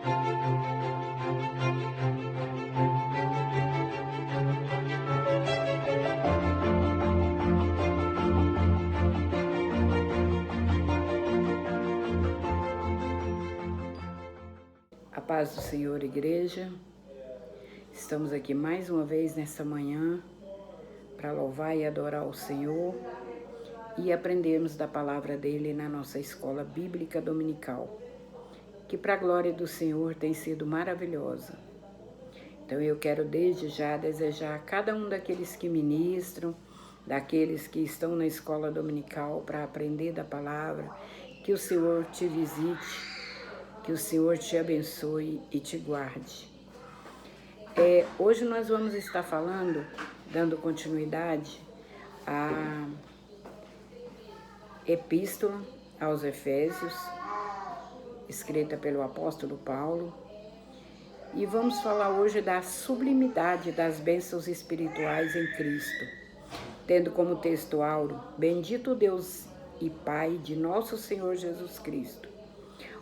A paz do Senhor, igreja. Estamos aqui mais uma vez nessa manhã para louvar e adorar o Senhor e aprendermos da palavra dele na nossa escola bíblica dominical, que para a glória do Senhor tem sido maravilhosa. Então eu quero desde já desejar a cada um daqueles que ministram, daqueles que estão na escola dominical para aprender da palavra, que o Senhor te visite, que o Senhor te abençoe e te guarde. Hoje nós vamos estar falando, dando continuidade à Epístola aos Efésios, escrita pelo apóstolo Paulo, e vamos falar hoje da sublimidade das bênçãos espirituais em Cristo, tendo como texto áureo: Bendito Deus e Pai de nosso Senhor Jesus Cristo,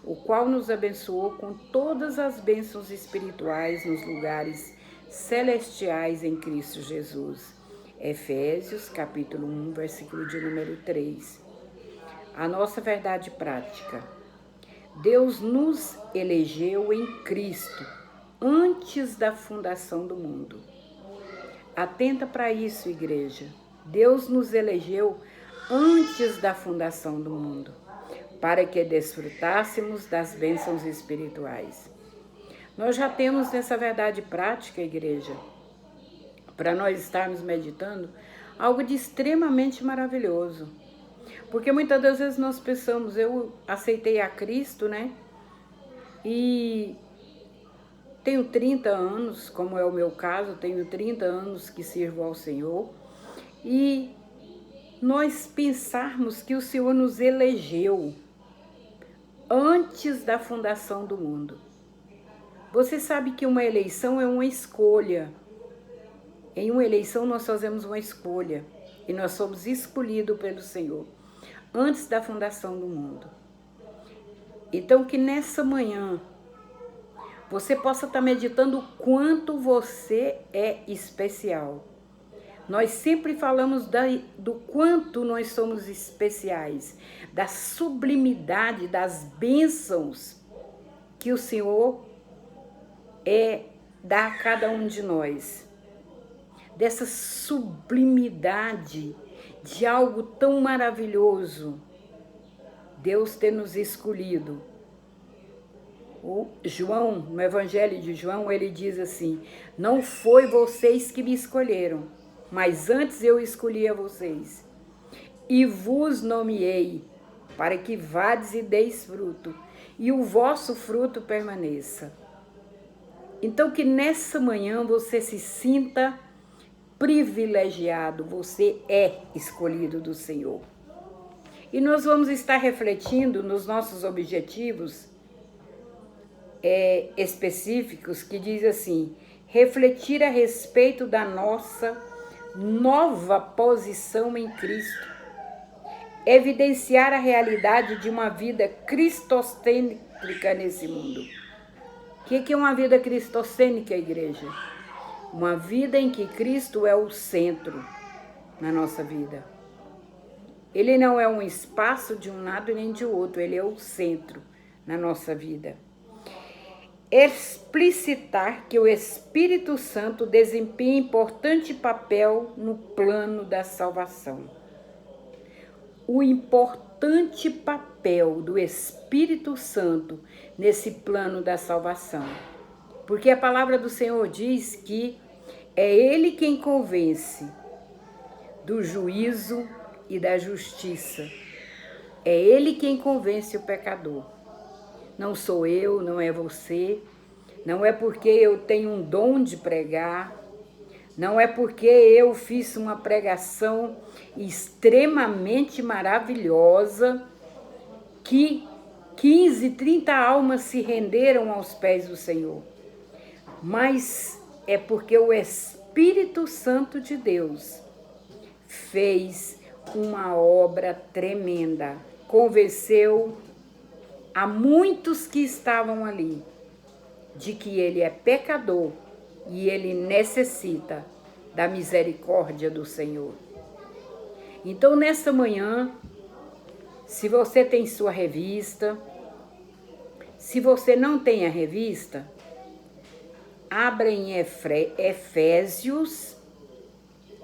o qual nos abençoou com todas as bênçãos espirituais nos lugares celestiais em Cristo Jesus. Efésios, capítulo 1, versículo de número 3. A nossa verdade prática. Deus nos elegeu em Cristo antes da fundação do mundo. Atenta para isso, igreja. Deus nos elegeu antes da fundação do mundo, para que desfrutássemos das bênçãos espirituais. Nós já temos nessa verdade prática, igreja, para nós estarmos meditando, algo de extremamente maravilhoso. Porque muitas das vezes nós pensamos, eu aceitei a Cristo, né? E tenho 30 anos, como é o meu caso, tenho 30 anos que sirvo ao Senhor, e nós pensarmos que o Senhor nos elegeu antes da fundação do mundo. Você sabe que uma eleição é uma escolha. Em uma eleição nós fazemos uma escolha e nós somos escolhidos pelo Senhor antes da fundação do mundo. Então que nessa manhã você possa estar meditando o quanto você é especial. Nós sempre falamos do quanto nós somos especiais, da sublimidade das bênçãos que o Senhor dá a cada um de nós. Dessa sublimidade de algo tão maravilhoso, Deus ter nos escolhido. O João, no Evangelho de João, ele diz assim: não foi vocês que me escolheram, mas antes eu escolhi a vocês, e vos nomeei, para que vades e deis fruto, e o vosso fruto permaneça. Então que nessa manhã você se sinta privilegiado, você é escolhido do Senhor. E nós vamos estar refletindo nos nossos objetivos específicos, que diz assim: refletir a respeito da nossa nova posição em Cristo, evidenciar a realidade de uma vida cristocêntrica nesse mundo. O que é uma vida cristocêntrica, igreja? Uma vida em que Cristo é o centro na nossa vida. Ele não é um espaço de um lado nem de outro, ele é o centro na nossa vida. Explicitar que o Espírito Santo desempenha importante papel no plano da salvação. O importante papel do Espírito Santo nesse plano da salvação. Porque a palavra do Senhor diz que é Ele quem convence do juízo e da justiça. É Ele quem convence o pecador. Não sou eu, não é você, não é porque eu tenho um dom de pregar, não é porque eu fiz uma pregação extremamente maravilhosa que 15, 30 almas se renderam aos pés do Senhor. Mas é porque o Espírito Santo de Deus fez uma obra tremenda, convenceu a muitos que estavam ali de que ele é pecador e ele necessita da misericórdia do Senhor. Então, nessa manhã, se você tem sua revista, se você não tem a revista, abra em Efésios,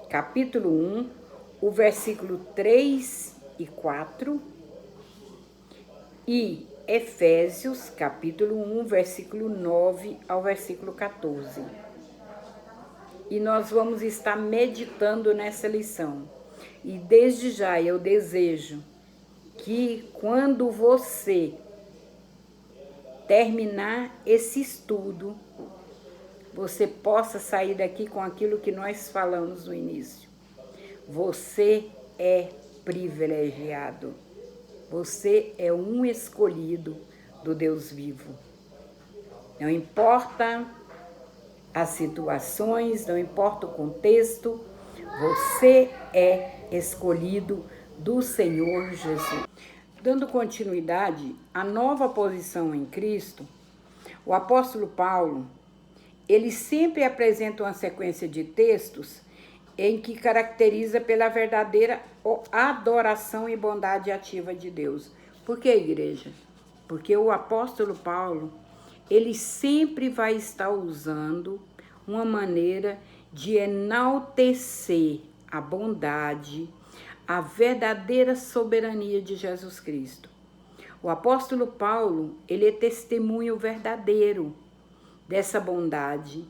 capítulo 1, o versículo 3 e 4, e Efésios, capítulo 1, versículo 9 ao versículo 14. E nós vamos estar meditando nessa lição. E desde já eu desejo que quando você terminar esse estudo, você possa sair daqui com aquilo que nós falamos no início. Você é privilegiado. Você é um escolhido do Deus vivo. Não importa as situações, não importa o contexto, você é escolhido do Senhor Jesus. Dando continuidade à nova posição em Cristo, o apóstolo Paulo, ele sempre apresenta uma sequência de textos em que caracteriza pela verdadeira adoração e bondade ativa de Deus. Por que, igreja? Porque o apóstolo Paulo, ele sempre vai estar usando uma maneira de enaltecer a bondade, a verdadeira soberania de Jesus Cristo. O apóstolo Paulo, ele é testemunho verdadeiro dessa bondade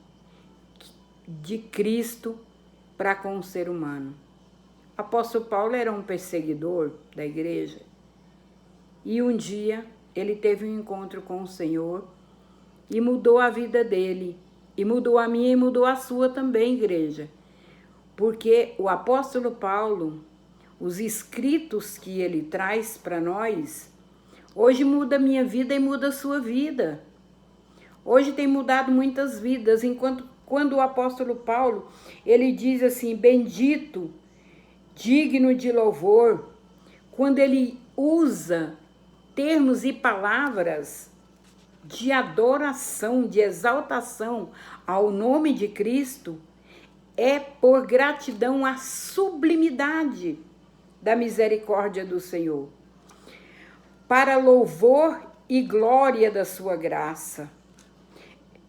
de Cristo para com o ser humano. O apóstolo Paulo era um perseguidor da igreja e um dia ele teve um encontro com o Senhor e mudou a vida dele, e mudou a minha e mudou a sua também, igreja. Porque o apóstolo Paulo, os escritos que ele traz para nós, hoje muda a minha vida e muda a sua vida. Hoje tem mudado muitas vidas, enquanto quando o apóstolo Paulo, ele diz assim, bendito, digno de louvor, quando ele usa termos e palavras de adoração, de exaltação ao nome de Cristo, é por gratidão à sublimidade da misericórdia do Senhor, para louvor e glória da sua graça.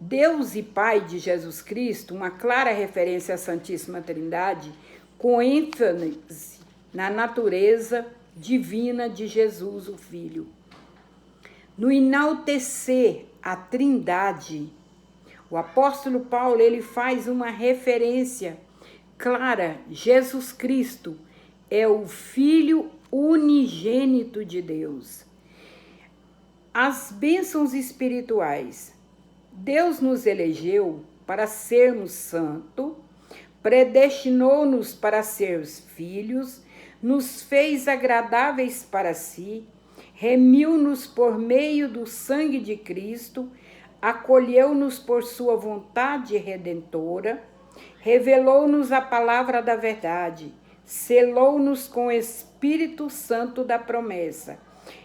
Deus e Pai de Jesus Cristo, uma clara referência à Santíssima Trindade, com ênfase na natureza divina de Jesus, o Filho. No enaltecer a Trindade, o apóstolo Paulo, ele faz uma referência clara. Jesus Cristo é o Filho unigênito de Deus. As bênçãos espirituais. Deus nos elegeu para sermos santos, predestinou-nos para sermos filhos, nos fez agradáveis para si, remiu-nos por meio do sangue de Cristo, acolheu-nos por sua vontade redentora, revelou-nos a palavra da verdade, selou-nos com o Espírito Santo da promessa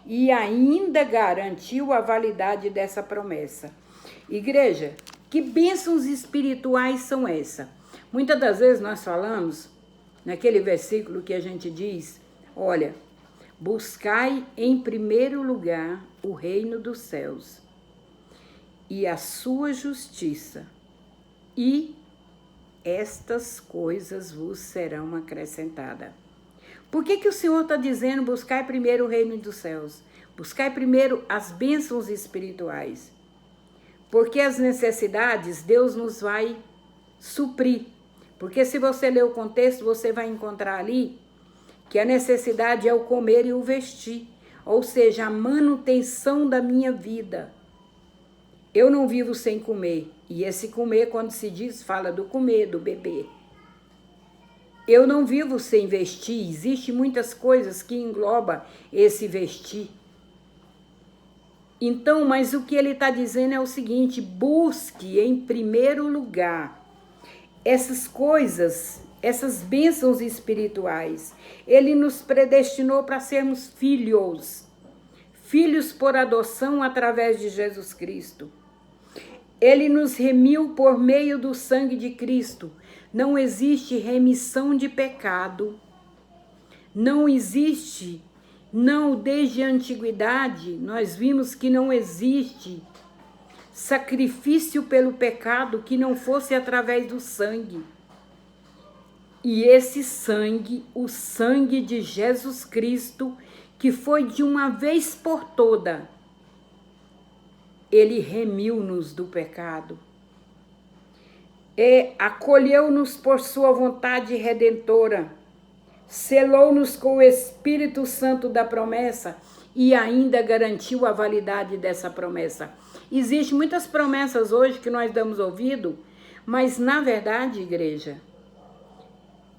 e ainda garantiu a validade dessa promessa. Igreja, que bênçãos espirituais são essas? Muitas das vezes nós falamos, naquele versículo que a gente diz, olha, buscai em primeiro lugar o reino dos céus e a sua justiça, e estas coisas vos serão acrescentadas. Por que o Senhor está dizendo buscai primeiro o reino dos céus? Buscai primeiro as bênçãos espirituais. Porque as necessidades Deus nos vai suprir. Porque se você ler o contexto, você vai encontrar ali que a necessidade é o comer e o vestir. Ou seja, a manutenção da minha vida. Eu não vivo sem comer. E esse comer, quando se diz, fala do comer, do beber. Eu não vivo sem vestir. Existem muitas coisas que englobam esse vestir. Então, mas o que ele está dizendo é o seguinte, busque em primeiro lugar essas coisas, essas bênçãos espirituais. Ele nos predestinou para sermos filhos, filhos por adoção através de Jesus Cristo. Ele nos remiu por meio do sangue de Cristo. Não existe remissão de pecado. Não existe, não, desde a antiguidade, nós vimos que não existe sacrifício pelo pecado que não fosse através do sangue. E esse sangue, o sangue de Jesus Cristo, que foi de uma vez por toda, ele remiu-nos do pecado. E acolheu-nos por sua vontade redentora, selou-nos com o Espírito Santo da promessa e ainda garantiu a validade dessa promessa. Existem muitas promessas hoje que nós damos ouvido, mas na verdade, igreja,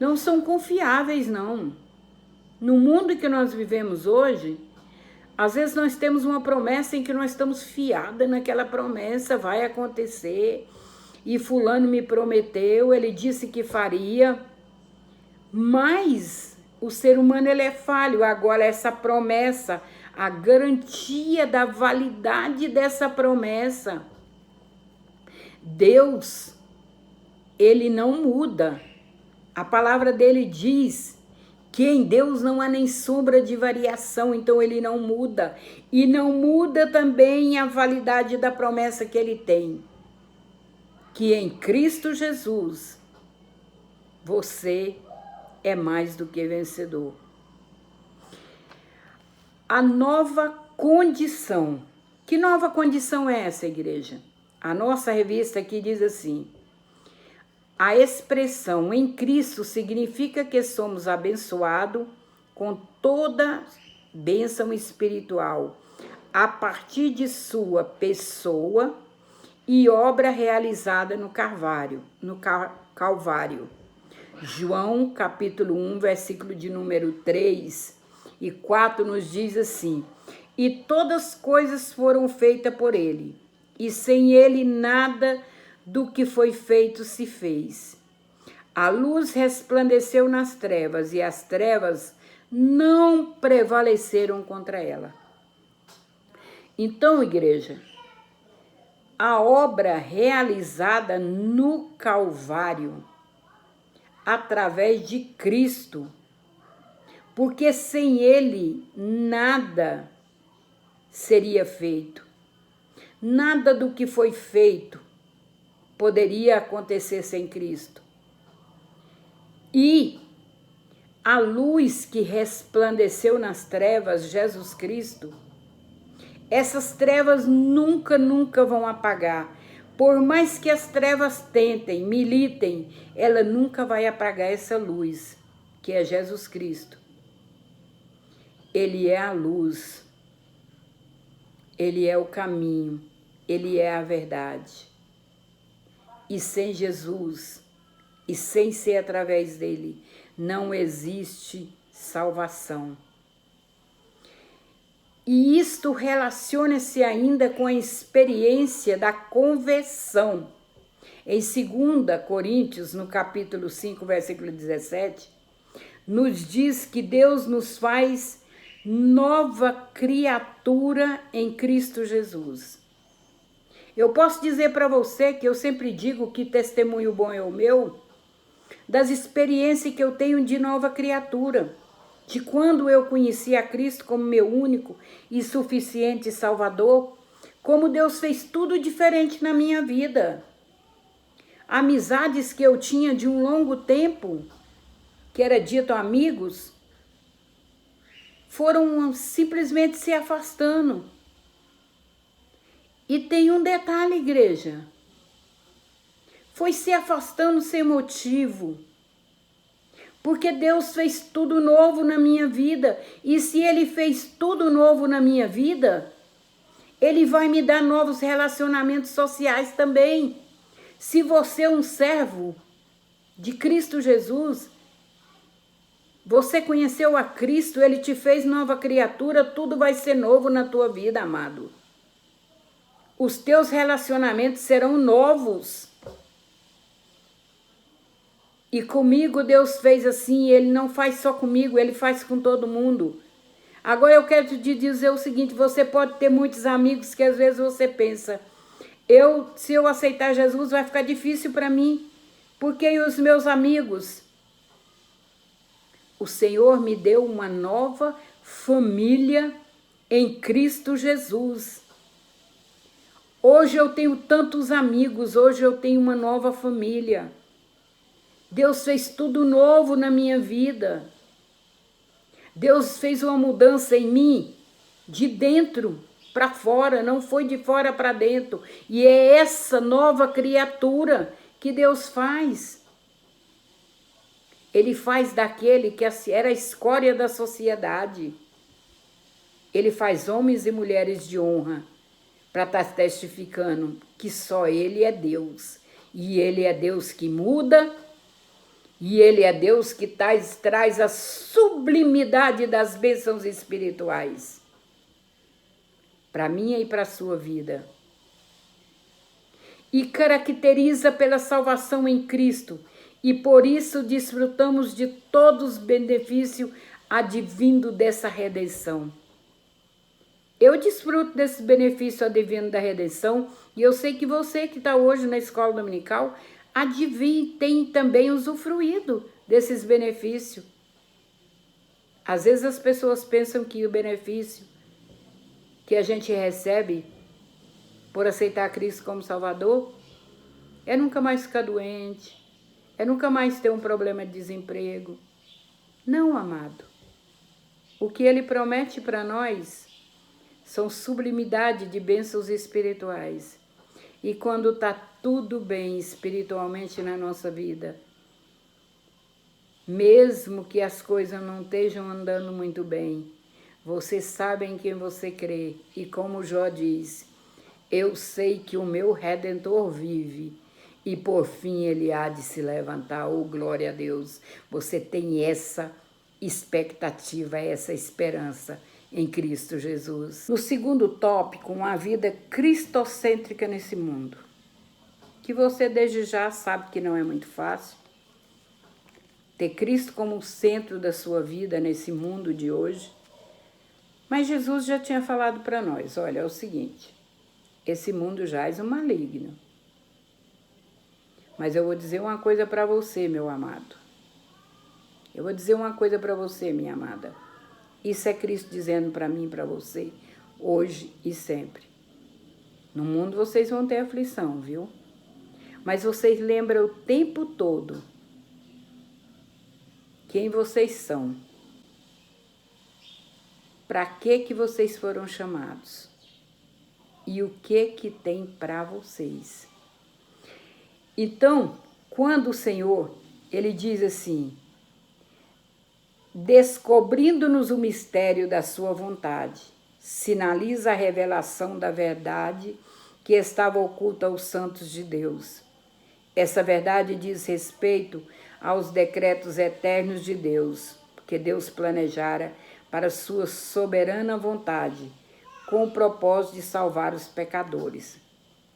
não são confiáveis, não. No mundo que nós vivemos hoje, às vezes nós temos uma promessa em que nós estamos fiadas naquela promessa, vai acontecer, e fulano me prometeu, ele disse que faria, mas o ser humano ele é falho. Agora essa promessa, a garantia da validade dessa promessa, Deus, ele não muda. A palavra dele diz que em Deus não há nem sombra de variação, então ele não muda. E não muda também a validade da promessa que ele tem. Que em Cristo Jesus, você é mais do que vencedor. A nova condição. Que nova condição é essa, igreja? A nossa revista aqui diz assim: a expressão em Cristo significa que somos abençoados com toda bênção espiritual a partir de sua pessoa e obra realizada no Calvário. João, capítulo 1, versículo de número 3 e 4 nos diz assim: e todas as coisas foram feitas por ele, e sem ele nada do que foi feito se fez. A luz resplandeceu nas trevas, e as trevas não prevaleceram contra ela. Então, igreja, a obra realizada no Calvário, através de Cristo, porque sem ele nada seria feito. Nada do que foi feito poderia acontecer sem Cristo. E a luz que resplandeceu nas trevas, Jesus Cristo, essas trevas nunca vão apagar. Por mais que as trevas tentem, militem, ela nunca vai apagar essa luz, que é Jesus Cristo. Ele é a luz, ele é o caminho, ele é a verdade. E sem Jesus, e sem ser através dele, não existe salvação. E isto relaciona-se ainda com a experiência da conversão. Em 2 Coríntios, no capítulo 5, versículo 17, nos diz que Deus nos faz nova criatura em Cristo Jesus. Eu posso dizer para você que eu sempre digo que testemunho bom é o meu, das experiências que eu tenho de nova criatura, de quando eu conheci a Cristo como meu único e suficiente Salvador, como Deus fez tudo diferente na minha vida. Amizades que eu tinha de um longo tempo, que era dito amigos, foram simplesmente se afastando. E tem um detalhe, igreja. Foi se afastando sem motivo. Porque Deus fez tudo novo na minha vida. E se Ele fez tudo novo na minha vida, Ele vai me dar novos relacionamentos sociais também. Se você é um servo de Cristo Jesus, você conheceu a Cristo, Ele te fez nova criatura, tudo vai ser novo na tua vida, amado. Os teus relacionamentos serão novos. E comigo Deus fez assim, Ele não faz só comigo, Ele faz com todo mundo. Agora eu quero te dizer o seguinte, você pode ter muitos amigos que às vezes você pensa, Se eu aceitar Jesus, vai ficar difícil para mim, porque e os meus amigos? O Senhor me deu uma nova família em Cristo Jesus. Hoje eu tenho tantos amigos, hoje eu tenho uma nova família. Deus fez tudo novo na minha vida. Deus fez uma mudança em mim, de dentro para fora, não foi de fora para dentro. E é essa nova criatura que Deus faz. Ele faz daquele que era a escória da sociedade. Ele faz homens e mulheres de honra para estar testificando que só Ele é Deus. E Ele é Deus que muda, e Ele é Deus que traz a sublimidade das bênçãos espirituais para a minha e para a sua vida. E caracteriza pela salvação em Cristo, e por isso desfrutamos de todos os benefícios advindo dessa redenção. Eu desfruto desse benefício advindo da redenção, e eu sei que você que está hoje na escola dominical tem também usufruído desses benefícios. Às vezes as pessoas pensam que o benefício que a gente recebe por aceitar Cristo como Salvador é nunca mais ficar doente, é nunca mais ter um problema de desemprego. Não, amado. O que Ele promete para nós são sublimidade de bênçãos espirituais. E quando está tudo bem espiritualmente na nossa vida, mesmo que as coisas não estejam andando muito bem, você sabe em quem você crê. E como Jó diz, eu sei que o meu Redentor vive e por fim ele há de se levantar. Oh, glória a Deus! Você tem essa expectativa, essa esperança em Cristo Jesus. No segundo tópico, uma vida cristocêntrica nesse mundo, que você desde já sabe que não é muito fácil. Ter Cristo como o centro da sua vida nesse mundo de hoje. Mas Jesus já tinha falado para nós, olha, é o seguinte, esse mundo jaz o maligno. Mas eu vou dizer uma coisa para você, meu amado. Eu vou dizer uma coisa para você, minha amada. Isso é Cristo dizendo para mim e para você, hoje e sempre. No mundo vocês vão ter aflição, viu? Mas vocês lembram o tempo todo quem vocês são. Para que vocês foram chamados? E o que tem para vocês? Então, quando o Senhor, Ele diz assim, descobrindo-nos o mistério da sua vontade, sinaliza a revelação da verdade que estava oculta aos santos de Deus. Essa verdade diz respeito aos decretos eternos de Deus, que Deus planejara para sua soberana vontade, com o propósito de salvar os pecadores.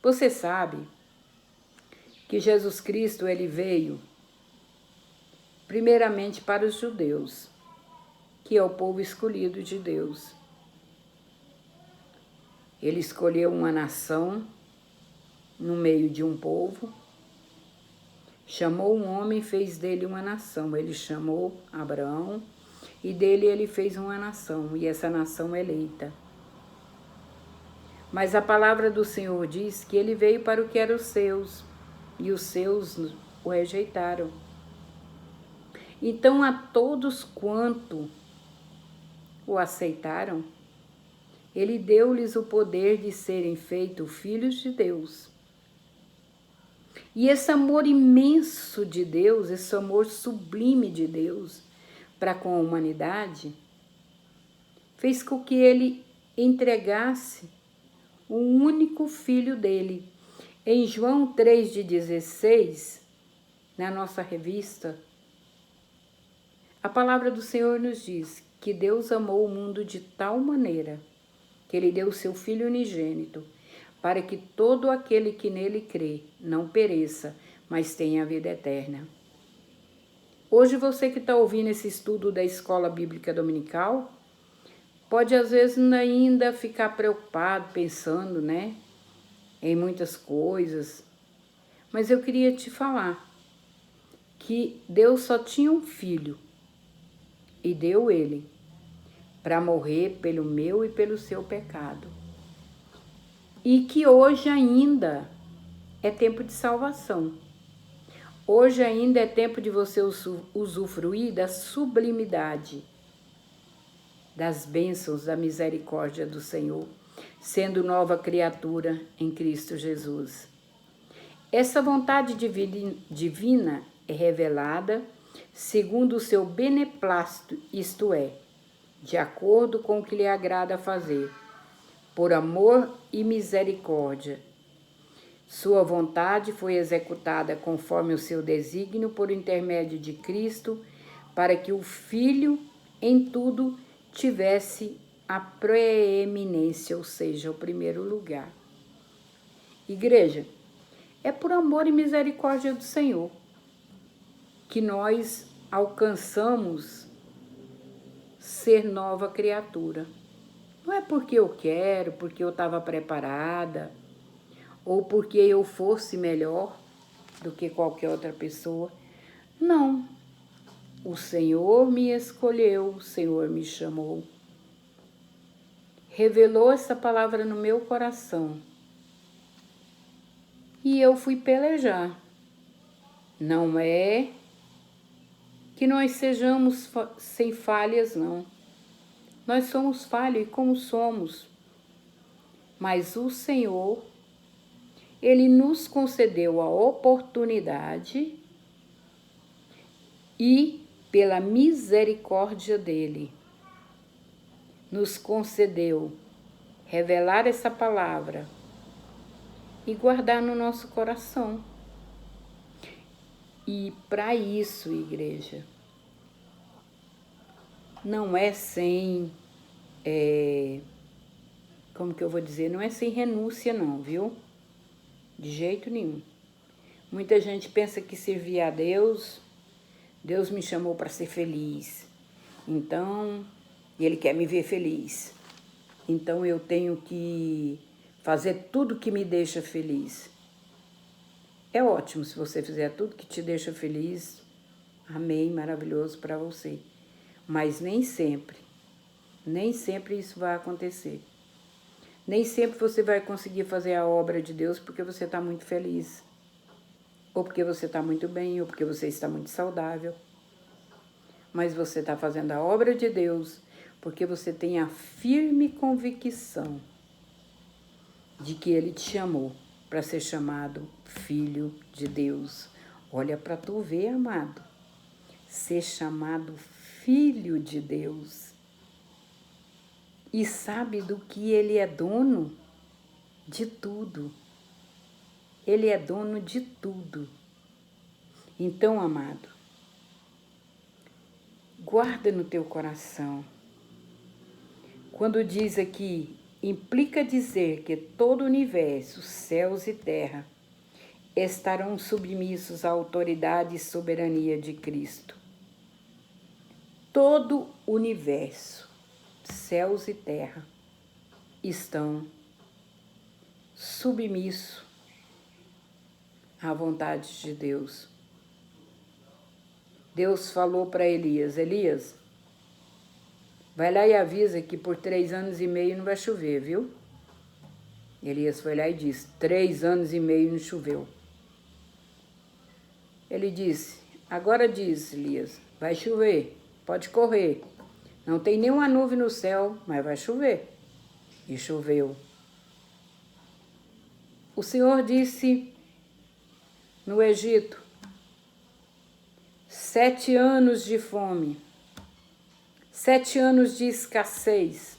Você sabe que Jesus Cristo, Ele veio primeiramente para os judeus, que é o povo escolhido de Deus. Ele escolheu uma nação no meio de um povo, chamou um homem e fez dele uma nação. Ele chamou Abraão e dele ele fez uma nação, e essa nação eleita. Mas a palavra do Senhor diz que ele veio para o que eram os seus, e os seus o rejeitaram. Então, a todos quanto o aceitaram, ele deu-lhes o poder de serem feitos filhos de Deus. E esse amor imenso de Deus, esse amor sublime de Deus para com a humanidade, fez com que ele entregasse o único filho dele. Em João 3,16, na nossa revista, a palavra do Senhor nos diz que Deus amou o mundo de tal maneira que Ele deu o seu Filho unigênito, para que todo aquele que nele crê não pereça, mas tenha a vida eterna. Hoje você que está ouvindo esse estudo da Escola Bíblica Dominical, pode às vezes ainda ficar preocupado, pensando, né? em muitas coisas, mas eu queria te falar que Deus só tinha um filho e deu ele para morrer pelo meu e pelo seu pecado. E que hoje ainda é tempo de salvação. Hoje ainda é tempo de você usufruir da sublimidade, das bênçãos, da misericórdia do Senhor, sendo nova criatura em Cristo Jesus. Essa vontade divina é revelada segundo o seu beneplácito, isto é, de acordo com o que lhe agrada fazer, por amor e misericórdia. Sua vontade foi executada conforme o seu desígnio por intermédio de Cristo, para que o Filho em tudo tivesse a preeminência, ou seja, o primeiro lugar. Igreja, é por amor e misericórdia do Senhor que nós alcançamos ser nova criatura. Não é porque eu quero, porque eu estava preparada, ou porque eu fosse melhor do que qualquer outra pessoa. Não. O Senhor me escolheu, o Senhor me chamou. Revelou essa palavra no meu coração. E eu fui pelejar. Não é que nós sejamos sem falhas, não. Nós somos falhos e como somos. Mas o Senhor, Ele nos concedeu a oportunidade e, pela misericórdia dEle, nos concedeu revelar essa palavra e guardar no nosso coração. E para isso, igreja, não é sem, como que eu vou dizer, não é sem renúncia não, viu? De jeito nenhum. Muita gente pensa que servir a Deus, Deus me chamou para ser feliz. Então, Ele quer me ver feliz. Então eu tenho que fazer tudo que me deixa feliz. É ótimo se você fizer tudo que te deixa feliz. Amém, maravilhoso para você. Mas nem sempre isso vai acontecer. Nem sempre você vai conseguir fazer a obra de Deus porque você está muito feliz. Ou porque você está muito bem, ou porque você está muito saudável. Mas você está fazendo a obra de Deus porque você tem a firme convicção de que Ele te chamou para ser chamado filho de Deus. Olha para tu ver, amado. Ser chamado filho de Deus. E sabe do que Ele é dono? De tudo. Ele é dono de tudo. Então, amado, guarda no teu coração. Quando diz aqui, implica dizer que todo o universo, céus e terra, estarão submissos à autoridade e soberania de Cristo. Todo o universo, céus e terra, estão submissos à vontade de Deus. Deus falou para Elias, Elias, vai lá e avisa que por 3 anos e meio não vai chover, viu? Elias foi lá e disse, 3 anos e meio não choveu. Ele disse, agora diz, Elias, vai chover, pode correr. Não tem nenhuma nuvem no céu, mas vai chover. E choveu. O Senhor disse no Egito, 7 anos de fome, 7 anos de escassez.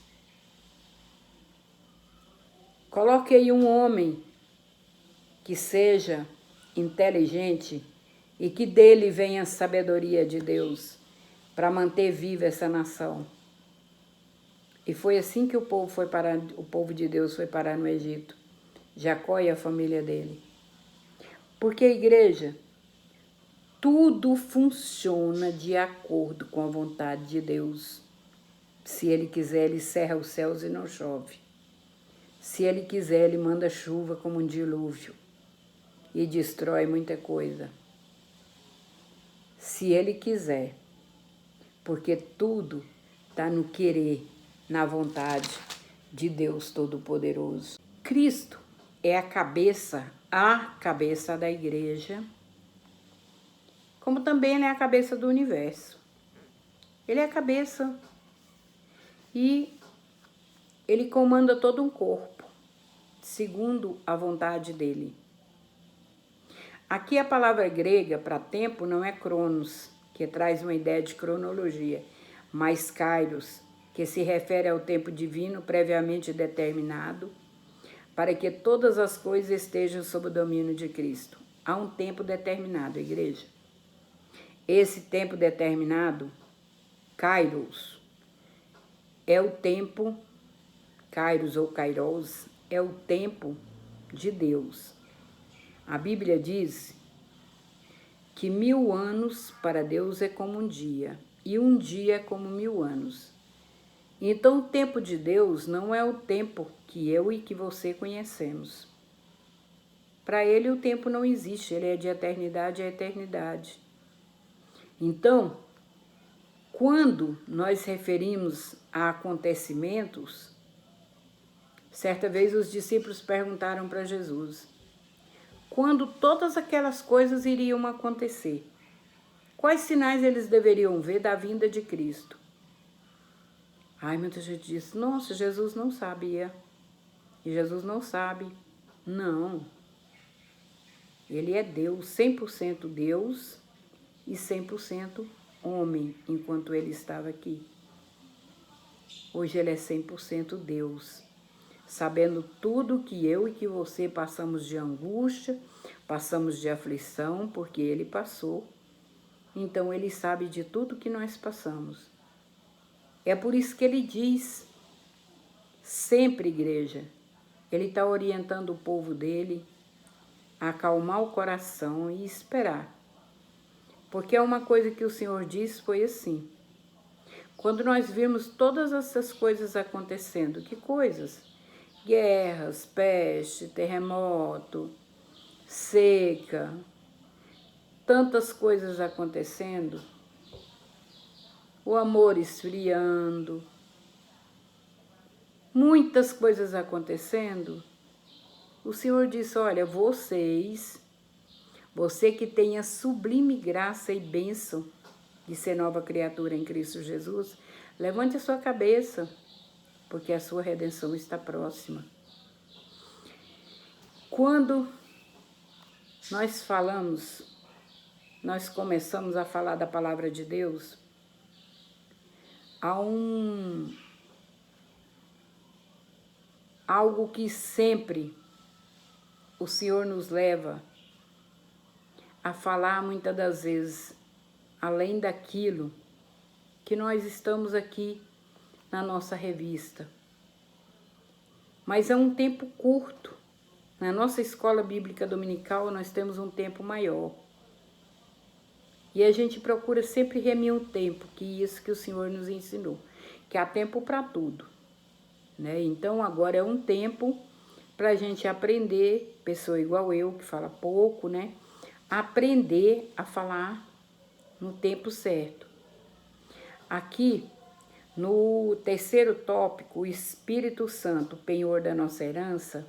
Coloque aí um homem que seja inteligente e que dele venha a sabedoria de Deus para manter viva essa nação. E foi assim que o povo de Deus foi parar no Egito. Jacó e a família dele. Porque a igreja, tudo funciona de acordo com a vontade de Deus. Se Ele quiser, Ele cerra os céus e não chove. Se Se Ele quiser, Ele manda chuva como um dilúvio e destrói muita coisa. Se Ele quiser, porque tudo está no querer, na vontade de Deus Todo-Poderoso. Cristo é a cabeça da igreja, como também Ele é a cabeça do universo. Ele é a cabeça e Ele comanda todo um corpo, segundo a vontade dEle. Aqui a palavra grega para tempo não é cronos, que traz uma ideia de cronologia, mas kairos, que se refere ao tempo divino previamente determinado, para que todas as coisas estejam sob o domínio de Cristo. Há um tempo determinado, igreja. Esse tempo determinado, kairos, é o tempo, kairos ou kairos, é o tempo de Deus. A Bíblia diz que 1000 anos para Deus é como um dia, e um dia é como 1000 anos. Então o tempo de Deus não é o tempo que eu e que você conhecemos. Para Ele o tempo não existe, Ele é de eternidade a eternidade. Então, quando nós referimos a acontecimentos, certa vez os discípulos perguntaram para Jesus, quando todas aquelas coisas iriam acontecer, quais sinais eles deveriam ver da vinda de Cristo? Ai, muita gente disse, nossa, Jesus não sabia. E Jesus não sabe. Não. Ele é Deus, 100% Deus e 100% homem, enquanto ele estava aqui. Hoje ele é 100% Deus, sabendo tudo que eu e que você passamos de angústia, passamos de aflição, porque ele passou. Então ele sabe de tudo que nós passamos. É por isso que ele diz, sempre, igreja, ele está orientando o povo dele a acalmar o coração e esperar. Porque é uma coisa que o Senhor disse, foi assim. Quando nós vimos todas essas coisas acontecendo, que coisas? Guerras, peste, terremoto, seca, tantas coisas acontecendo, o amor esfriando, muitas coisas acontecendo, o Senhor disse, olha, você que tem a sublime graça e bênção de ser nova criatura em Cristo Jesus, levante a sua cabeça, porque a sua redenção está próxima. Quando nós começamos a falar da palavra de Deus, há algo que sempre o Senhor nos leva a falar muitas das vezes, além daquilo que nós estamos aqui na nossa revista. Mas é um tempo curto. Na nossa escola bíblica dominical nós temos um tempo maior. E a gente procura sempre remir o tempo, que isso que o Senhor nos ensinou, que há tempo para tudo, né? Então agora é um tempo para a gente aprender, pessoa igual eu, que fala pouco, né? Aprender a falar no tempo certo. Aqui, no terceiro tópico, o Espírito Santo, penhor da nossa herança,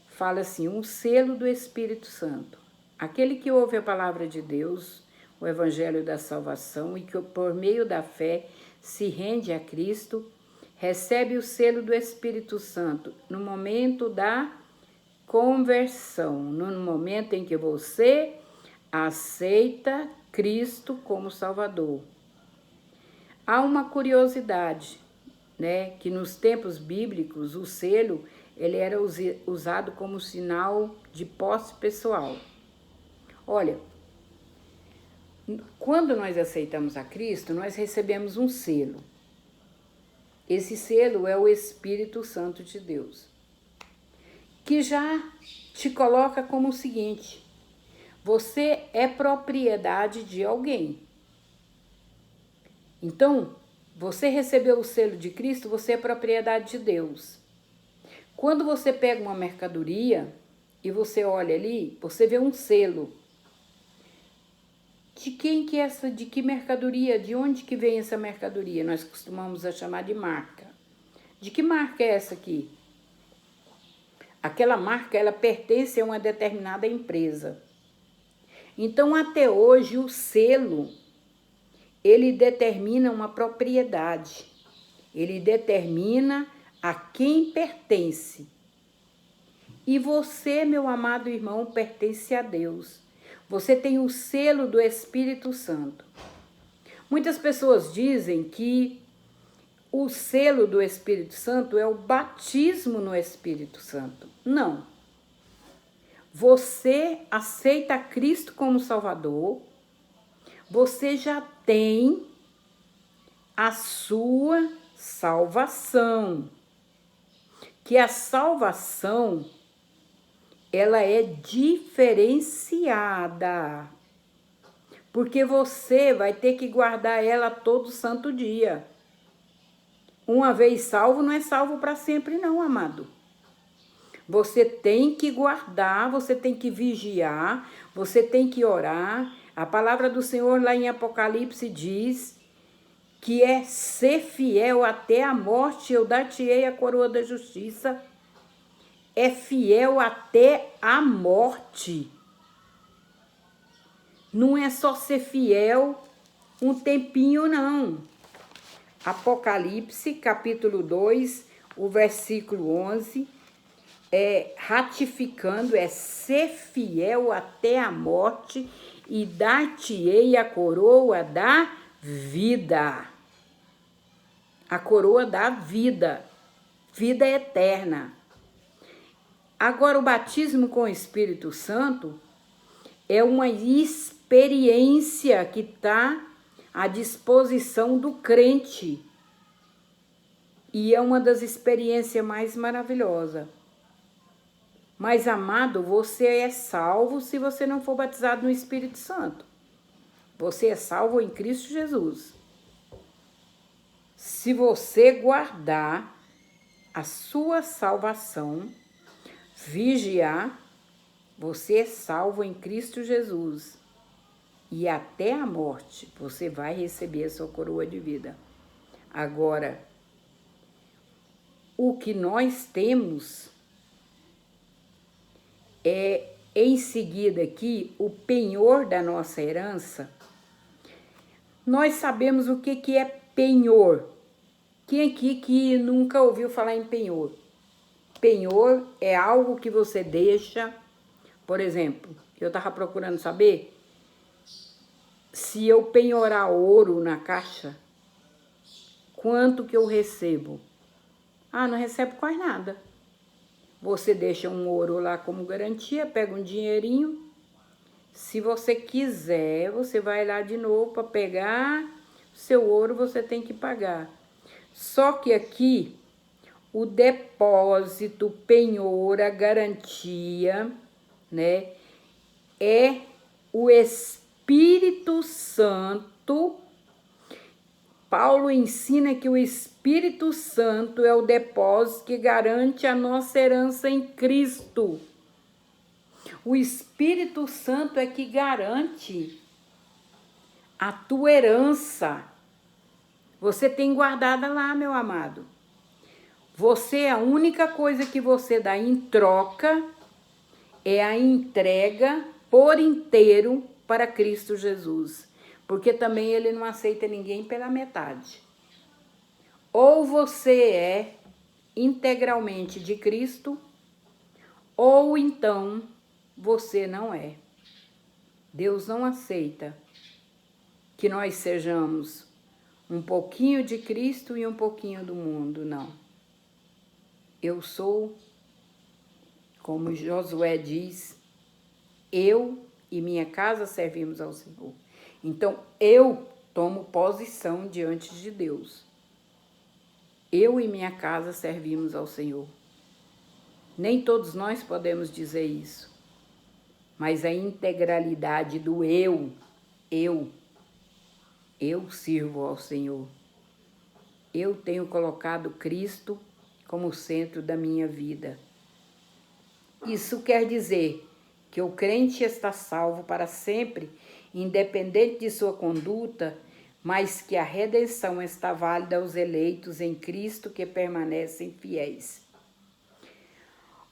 fala assim, um selo do Espírito Santo. Aquele que ouve a palavra de Deus, o Evangelho da salvação, e que por meio da fé se rende a Cristo, recebe o selo do Espírito Santo no momento da conversão, no momento em que você aceita Cristo como Salvador. Há uma curiosidade, né, que nos tempos bíblicos o selo ele era usado como sinal de posse pessoal. Olha, quando nós aceitamos a Cristo, nós recebemos um selo. Esse selo é o Espírito Santo de Deus, que já te coloca como o seguinte, você é propriedade de alguém. Então, você recebeu o selo de Cristo, você é propriedade de Deus. Quando você pega uma mercadoria e você olha ali, você vê um selo. De quem que é essa, de que mercadoria, de onde que vem essa mercadoria? Nós costumamos a chamar de marca. De que marca é essa aqui? Aquela marca, ela pertence a uma determinada empresa. Então, até hoje, o selo, ele determina uma propriedade. Ele determina a quem pertence. E você, meu amado irmão, pertence a Deus. Você tem o selo do Espírito Santo. Muitas pessoas dizem que o selo do Espírito Santo é o batismo no Espírito Santo. Não. Você aceita Cristo como Salvador, você já tem a sua salvação. Que a salvação, ela é diferenciada. Porque você vai ter que guardar ela todo santo dia. Uma vez salvo, não é salvo para sempre não, amado. Você tem que guardar, você tem que vigiar, você tem que orar. A palavra do Senhor lá em Apocalipse diz que é ser fiel até a morte, eu dar-te-ei a coroa da justiça. É fiel até a morte. Não é só ser fiel um tempinho, não. Apocalipse, capítulo 2, o versículo 11, ratificando, ser fiel até a morte e dar-te-ei a coroa da vida. A coroa da vida, vida eterna. Agora, o batismo com o Espírito Santo é uma experiência que está à disposição do crente. E é uma das experiências mais maravilhosas. Mas, amado, você é salvo se você não for batizado no Espírito Santo. Você é salvo em Cristo Jesus. Se você guardar a sua salvação, vigiar, você é salvo em Cristo Jesus. E até a morte você vai receber a sua coroa de vida. Agora, o que nós temos é, em seguida aqui, o penhor da nossa herança. Nós sabemos o que é penhor. Quem aqui que nunca ouviu falar em penhor? Penhor é algo que você deixa, por exemplo, eu estava procurando saber se eu penhorar ouro na caixa, quanto que eu recebo? Ah, não recebo quase nada. Você deixa um ouro lá como garantia, pega um dinheirinho. Se você quiser, você vai lá de novo para pegar seu ouro, você tem que pagar. Só que aqui, o depósito, penhor, a garantia, né, é o Espírito Santo. Paulo ensina que o Espírito Santo é o depósito que garante a nossa herança em Cristo. O Espírito Santo é que garante a tua herança. Você tem guardada lá, meu amado. Você, a única coisa que você dá em troca é a entrega por inteiro para Cristo Jesus. Porque também ele não aceita ninguém pela metade. Ou você é integralmente de Cristo, ou então você não é. Deus não aceita que nós sejamos um pouquinho de Cristo e um pouquinho do mundo, não. Eu sou, como Josué diz, eu e minha casa servimos ao Senhor. Então, eu tomo posição diante de Deus. Eu e minha casa servimos ao Senhor. Nem todos nós podemos dizer isso. Mas a integralidade do eu sirvo ao Senhor. Eu tenho colocado Cristo como centro da minha vida. Isso quer dizer que o crente está salvo para sempre, independente de sua conduta, mas que a redenção está válida aos eleitos em Cristo que permanecem fiéis.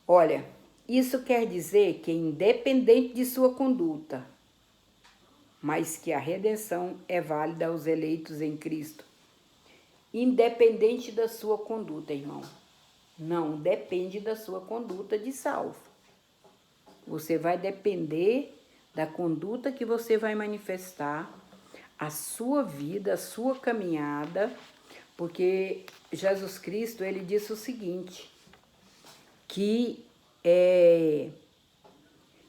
Olha, isso quer dizer que independente de sua conduta, mas que a redenção é válida aos eleitos em Cristo. Independente da sua conduta, irmão. Não depende da sua conduta de salvo. Você vai depender da conduta que você vai manifestar, a sua vida, a sua caminhada, porque Jesus Cristo, ele disse o seguinte, que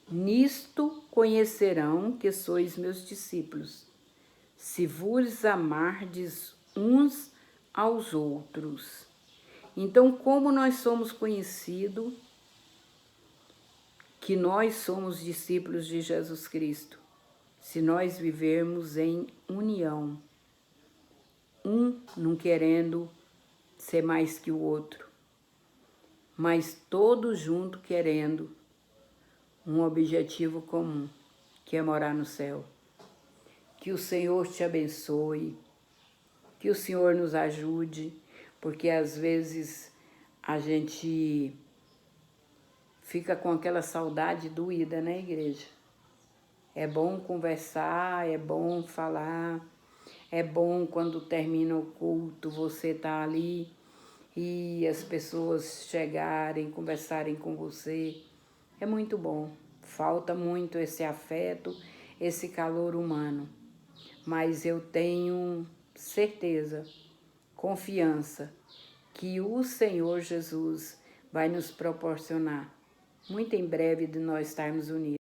nisto conhecerão que sois meus discípulos, se vos amardes uns aos outros. Então, como nós somos conhecidos que nós somos discípulos de Jesus Cristo? Se nós vivermos em união, um não querendo ser mais que o outro, mas todos juntos querendo um objetivo comum, que é morar no céu. Que o Senhor te abençoe, que o Senhor nos ajude, porque às vezes a gente fica com aquela saudade doída, né, igreja? É bom conversar, é bom falar, é bom quando termina o culto, você tá ali e as pessoas chegarem, conversarem com você. É muito bom. Falta muito esse afeto, esse calor humano. Mas eu tenho certeza, confiança, que o Senhor Jesus vai nos proporcionar, muito em breve, de nós estarmos unidos.